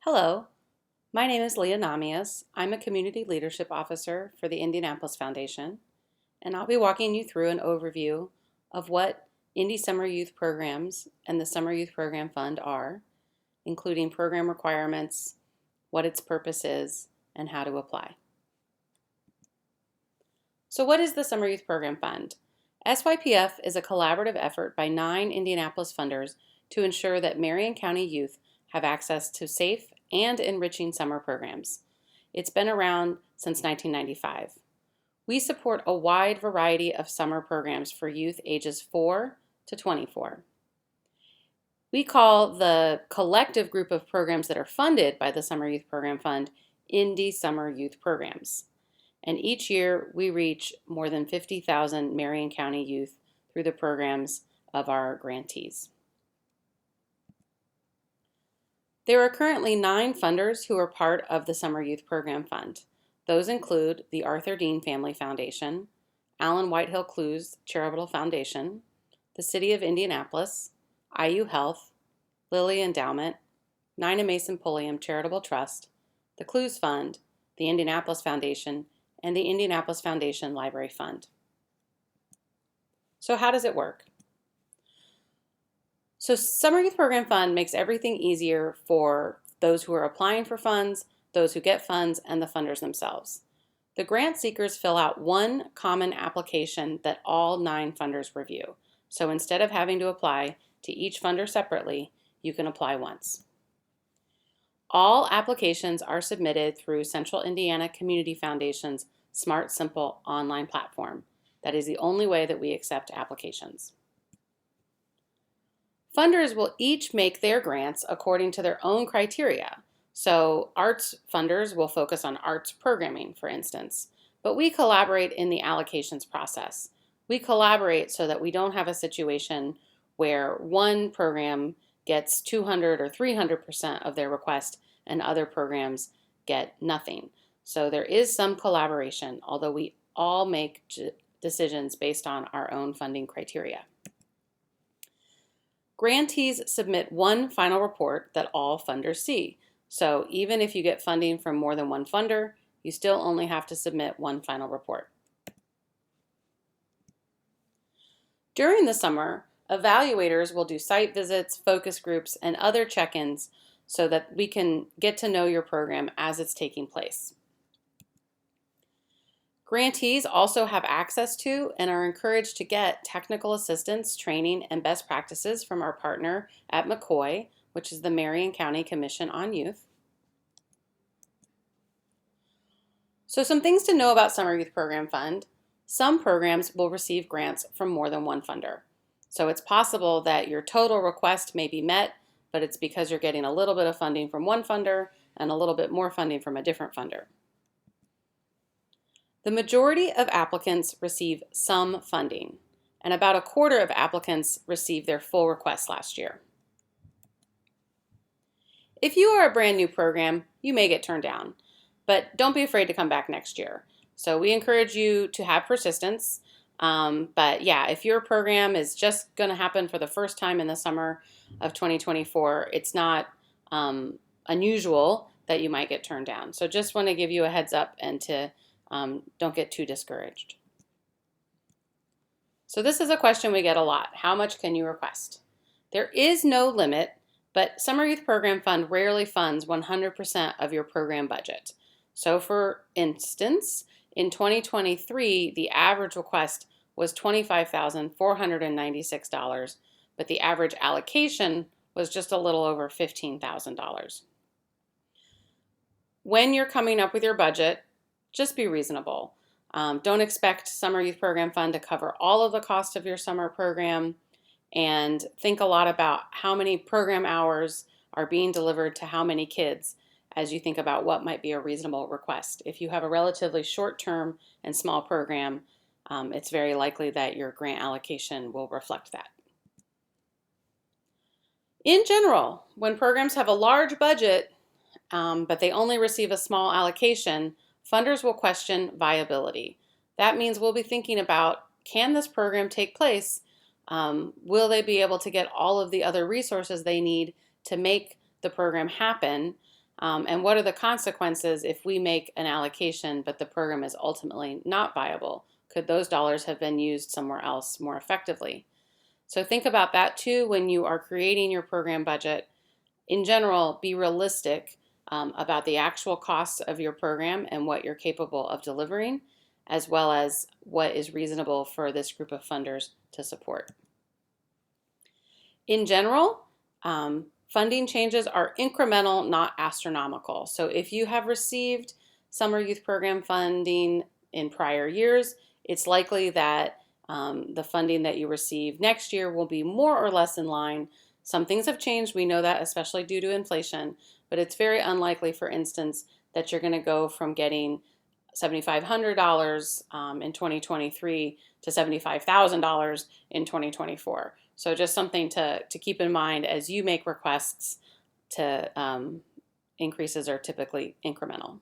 Hello, my name is Leah Namias. I'm a Community Leadership Officer for the Indianapolis Foundation, and I'll be walking you through an overview of what Indy Summer Youth Programs and the Summer Youth Program Fund are, including program requirements, what its purpose is, and how to apply. So what is the Summer Youth Program Fund? SYPF is a collaborative effort by 9 Indianapolis funders to ensure that Marion County youth have access to safe and enriching summer programs. It's been around since 1995. We support a wide variety of summer programs for youth ages 4 to 24. We call the collective group of programs that are funded by the Summer Youth Program Fund Indy Summer Youth Programs. And each year we reach more than 50,000 Marion County youth through the programs of our grantees. There are currently 9 funders who are part of the Summer Youth Program Fund. Those include the Arthur Dean Family Foundation, Allen Whitehill Clues Charitable Foundation, the City of Indianapolis, IU Health, Lilly Endowment, Nina Mason Pulliam Charitable Trust, the Clues Fund, the Indianapolis Foundation, and the Indianapolis Foundation Library Fund. So how does it work? So Summer Youth Program Fund makes everything easier for those who are applying for funds, those who get funds, and the funders themselves. The grant seekers fill out one common application that all 9 funders review. So instead of having to apply to each funder separately, you can apply once. All applications are submitted through Central Indiana Community Foundation's Smart Simple online platform. That is the only way that we accept applications. Funders will each make their grants according to their own criteria. So arts funders will focus on arts programming, for instance, but we collaborate in the allocations process. We collaborate so that we don't have a situation where one program gets 200 or 300% of their request and other programs get nothing. So there is some collaboration, although we all make decisions based on our own funding criteria. Grantees submit one final report that all funders see. So even if you get funding from more than one funder, you still only have to submit one final report. During the summer, evaluators will do site visits, focus groups, and other check-ins so that we can get to know your program as it's taking place. Grantees also have access to and are encouraged to get technical assistance, training, and best practices from our partner at McCoy, which is the Marion County Commission on Youth. So some things to know about Summer Youth Program Fund. Some programs will receive grants from more than one funder. So it's possible that your total request may be met, but it's because you're getting a little bit of funding from one funder and a little bit more funding from a different funder. The majority of applicants receive some funding, and about a quarter of applicants received their full request last year. If you are a brand new program, you may get turned down, but don't be afraid to come back next year. So we encourage you to have persistence, but yeah, if your program is just going to happen for the first time in the summer of 2024, it's not unusual that you might get turned down. So just want to give you a heads up and to don't get too discouraged. So this is a question we get a lot. How much can you request? There is no limit, but Summer Youth Program Fund rarely funds 100% of your program budget. So for instance, in 2023, the average request was $25,496, but the average allocation was just a little over $15,000. When you're coming up with your budget, just be reasonable. Don't expect Summer Youth Program Fund to cover all of the cost of your summer program, and think a lot about how many program hours are being delivered to how many kids as you think about what might be a reasonable request. If you have a relatively short-term and small program, it's very likely that your grant allocation will reflect that. In general, when programs have a large budget, but they only receive a small allocation, funders will question viability. That means we'll be thinking about, can this program take place? Will they be able to get all of the other resources they need to make the program happen? And what are the consequences if we make an allocation but the program is ultimately not viable? Could those dollars have been used somewhere else more effectively? So think about that too when you are creating your program budget. In general, be realistic about the actual costs of your program and what you're capable of delivering, as well as what is reasonable for this group of funders to support. In general, funding changes are incremental, not astronomical. So if you have received summer youth program funding in prior years, it's likely that the funding that you receive next year will be more or less in line. Some things have changed, we know that, especially due to inflation, but it's very unlikely, for instance, that you're going to go from getting $7,500 in 2023 to $75,000 in 2024. So just something to keep in mind as you make requests. Increases are typically incremental.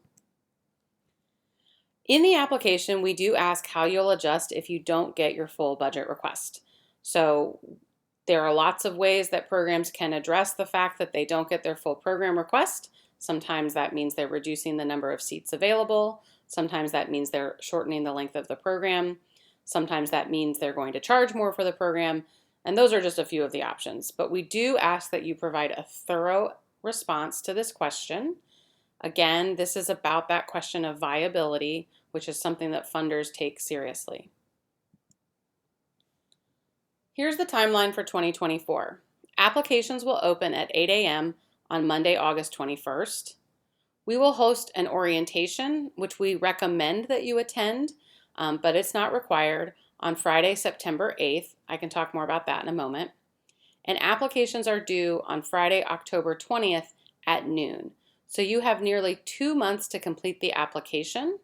In the application, we do ask how you'll adjust if you don't get your full budget request. So there are lots of ways that programs can address the fact that they don't get their full program request. Sometimes that means they're reducing the number of seats available. Sometimes that means they're shortening the length of the program. Sometimes that means they're going to charge more for the program. And those are just a few of the options. But we do ask that you provide a thorough response to this question. Again, this is about that question of viability, which is something that funders take seriously. Here's the timeline for 2024. Applications will open at 8 a.m. on Monday, August 21st. We will host an orientation, which we recommend that you attend, but it's not required, on Friday, September 8th. I can talk more about that in a moment. And applications are due on Friday, October 20th at noon. So you have nearly 2 months to complete the application.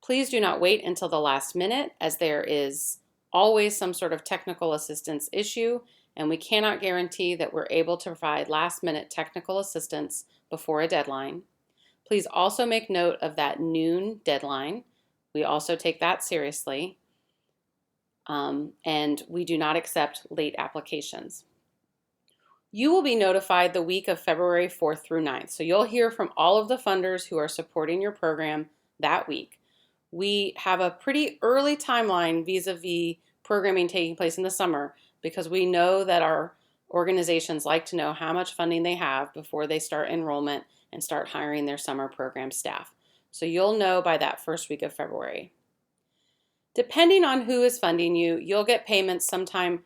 Please do not wait until the last minute, as there is always some sort of technical assistance issue, and we cannot guarantee that we're able to provide last-minute technical assistance before a deadline. Please also make note of that noon deadline. We also take that seriously, and we do not accept late applications. You will be notified the week of February 4th through 9th, so you'll hear from all of the funders who are supporting your program that week. We have a pretty early timeline vis-a-vis programming taking place in the summer because we know that our organizations like to know how much funding they have before they start enrollment and start hiring their summer program staff. So you'll know by that first week of February. Depending on who is funding you, you'll get payments sometime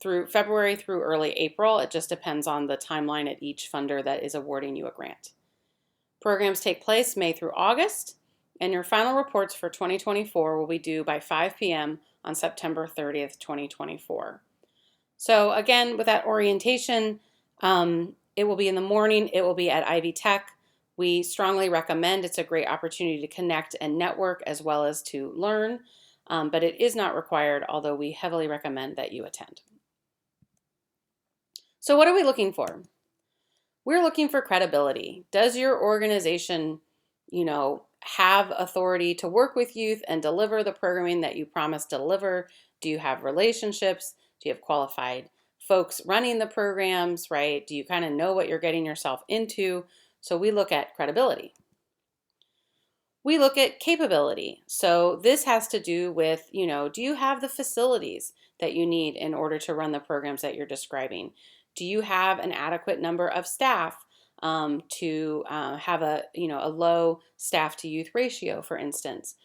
through February through early April. It just depends on the timeline at each funder that is awarding you a grant. Programs take place May through August, and your final reports for 2024 will be due by 5 p.m. on September 30th, 2024. So again, with that orientation, it will be in the morning. It will be at Ivy Tech. We strongly recommend. It's a great opportunity to connect and network as well as to learn, but it is not required, although we heavily recommend that you attend. So what are we looking for? We're looking for credibility. Does your organization, have authority to work with youth and deliver the programming that you promised to deliver? Do you have relationships? Do you have qualified folks running the programs, right? Do you kind of know what you're getting yourself into? So we look at credibility. We look at capability. So this has to do with, do you have the facilities that you need in order to run the programs that you're describing? Do you have an adequate number of staff to have a low staff to youth ratio, for instance?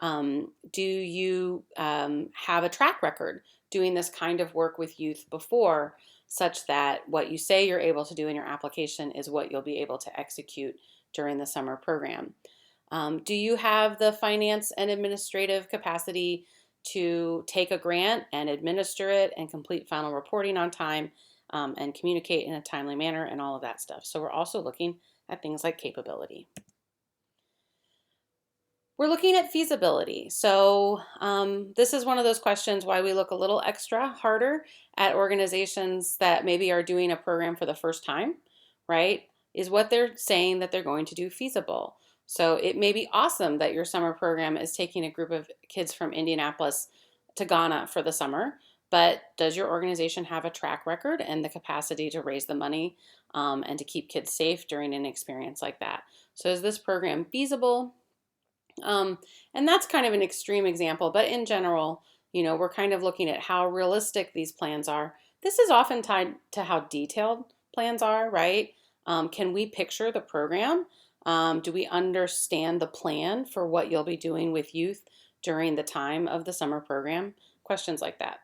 Do you have a track record doing this kind of work with youth before, such that what you say you're able to do in your application is what you'll be able to execute during the summer program? Do you have the finance and administrative capacity to take a grant and administer it and complete final reporting on time and communicate in a timely manner and all of that stuff? So we're also looking at things like capability. We're looking at feasibility. So this is one of those questions why we look a little extra harder at organizations that maybe are doing a program for the first time, right? Is what they're saying that they're going to do feasible? So it may be awesome that your summer program is taking a group of kids from Indianapolis to Ghana for the summer, but does your organization have a track record and the capacity to raise the money and to keep kids safe during an experience like that? So is this program feasible? And that's kind of an extreme example, but in general, we're kind of looking at how realistic these plans are. This is often tied to how detailed plans are, right? Can we picture the program? Do we understand the plan for what you'll be doing with youth during the time of the summer program? Questions like that.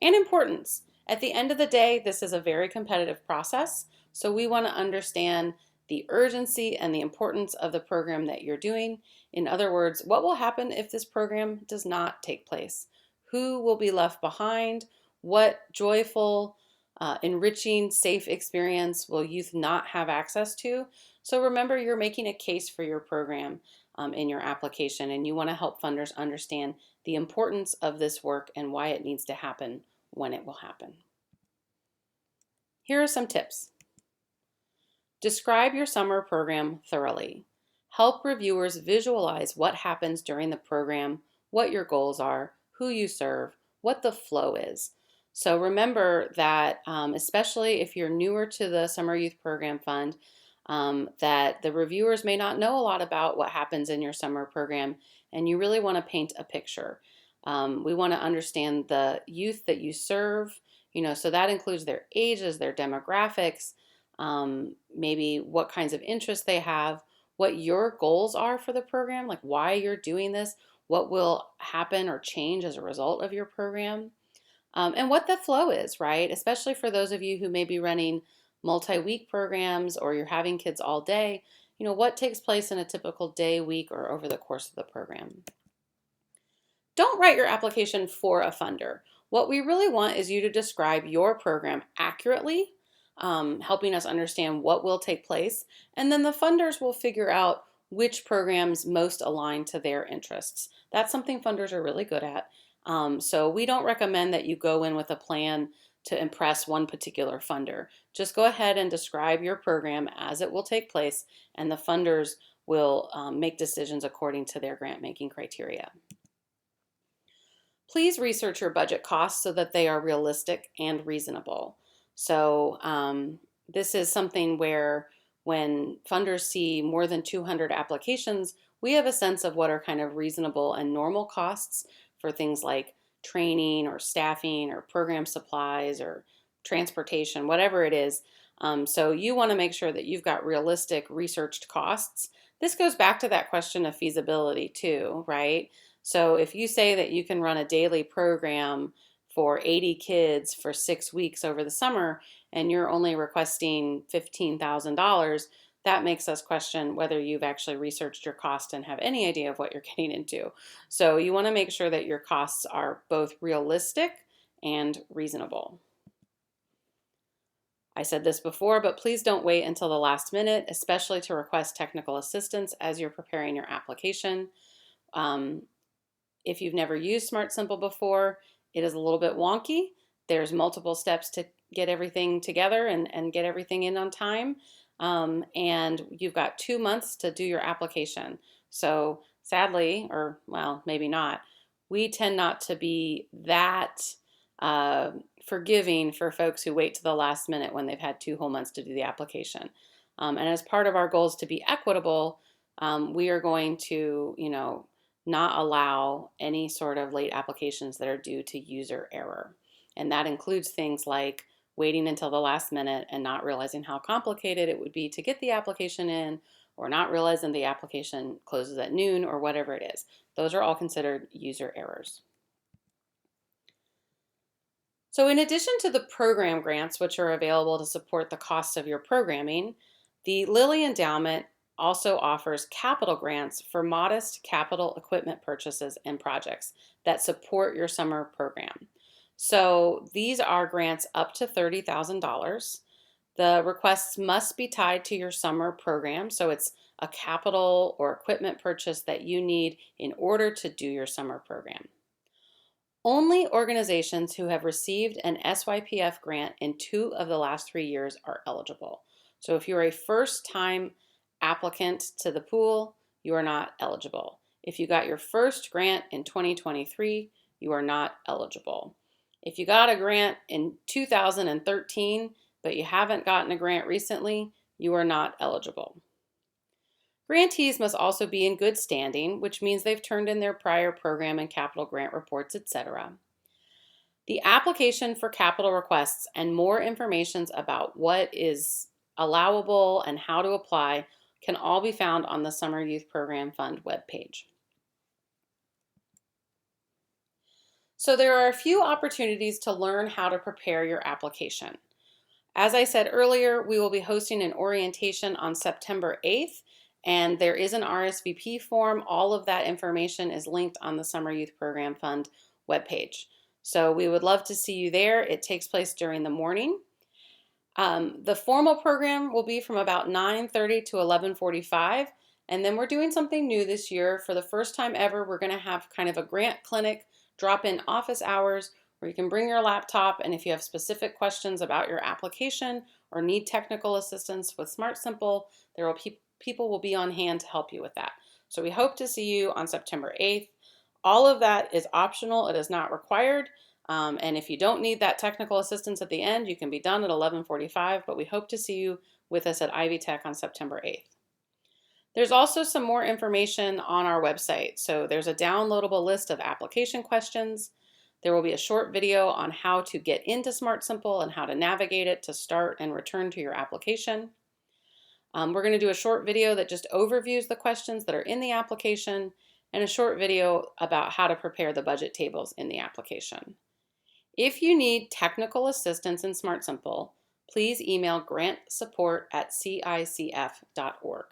And importance. At the end of the day, this is a very competitive process, so we want to understand the urgency and the importance of the program that you're doing. In other words, what will happen if this program does not take place? Who will be left behind? What joyful, enriching, safe experience will youth not have access to? So remember, you're making a case for your program in your application, and you want to help funders understand the importance of this work and why it needs to happen when it will happen. Here are some tips. Describe your summer program thoroughly. Help reviewers visualize what happens during the program, what your goals are, who you serve, what the flow is. So remember that, especially if you're newer to the Summer Youth Program Fund, that the reviewers may not know a lot about what happens in your summer program, and you really want to paint a picture. We want to understand the youth that you serve, so that includes their ages, their demographics, maybe what kinds of interests they have, what your goals are for the program, like why you're doing this, what will happen or change as a result of your program, and what the flow is, right? Especially for those of you who may be running multi-week programs or you're having kids all day, what takes place in a typical day, week, or over the course of the program. Don't write your application for a funder. What we really want is you to describe your program accurately, helping us understand what will take place, and then the funders will figure out which programs most align to their interests. That's something funders are really good at. So we don't recommend that you go in with a plan to impress one particular funder. Just go ahead and describe your program as it will take place, and the funders will make decisions according to their grant-making criteria. Please research your budget costs so that they are realistic and reasonable. So this is something where when funders see more than 200 applications, we have a sense of what are kind of reasonable and normal costs for things like training or staffing or program supplies or transportation, whatever it is. So you want to make sure that you've got realistic researched costs. This goes back to that question of feasibility too, right? So if you say that you can run a daily program for 80 kids for 6 weeks over the summer and you're only requesting $15,000, that makes us question whether you've actually researched your cost and have any idea of what you're getting into. So you want to make sure that your costs are both realistic and reasonable. I said this before, but please don't wait until the last minute, especially to request technical assistance as you're preparing your application. If you've never used Smart Simple before, it is a little bit wonky. There's multiple steps to get everything together and get everything in on time. And you've got 2 months to do your application. So sadly, or well, maybe not, we tend not to be that forgiving for folks who wait to the last minute when they've had 2 whole months to do the application. And as part of our goals to be equitable, we are going to, not allow any sort of late applications that are due to user error. And that includes things like waiting until the last minute and not realizing how complicated it would be to get the application in, or not realizing the application closes at noon, or whatever it is. Those are all considered user errors. So in addition to the program grants, which are available to support the costs of your programming, the Lilly Endowment also offers capital grants for modest capital equipment purchases and projects that support your summer program. So these are grants up to $30,000. The requests must be tied to your summer program, so it's a capital or equipment purchase that you need in order to do your summer program. Only organizations who have received an SYPF grant in 2 of the last 3 years are eligible. So if you're a first-time applicant to the pool, you are not eligible. If you got your first grant in 2023, you are not eligible. If you got a grant in 2013, but you haven't gotten a grant recently, you are not eligible. Grantees must also be in good standing, which means they've turned in their prior program and capital grant reports, etc. The application for capital requests and more information about what is allowable and how to apply can all be found on the Summer Youth Program Fund webpage. So there are a few opportunities to learn how to prepare your application. As I said earlier, we will be hosting an orientation on September 8th, and there is an RSVP form. All of that information is linked on the Summer Youth Program Fund webpage. So we would love to see you there. It takes place during the morning. The formal program will be from about 9:30 to 11:45, and then we're doing something new this year. For the first time ever, we're going to have kind of a grant clinic drop-in office hours where you can bring your laptop, and if you have specific questions about your application or need technical assistance with Smart Simple, people will be on hand to help you with that. So we hope to see you on September 8th. All of that is optional. It is not required. And if you don't need that technical assistance at the end, you can be done at 11:45, but we hope to see you with us at Ivy Tech on September 8th. There's also some more information on our website. So there's a downloadable list of application questions. There will be a short video on how to get into Smart Simple and how to navigate it to start and return to your application. We're going to do a short video that just overviews the questions that are in the application and a short video about how to prepare the budget tables in the application. If you need technical assistance in Smart Simple, please email grantsupport@cicf.org.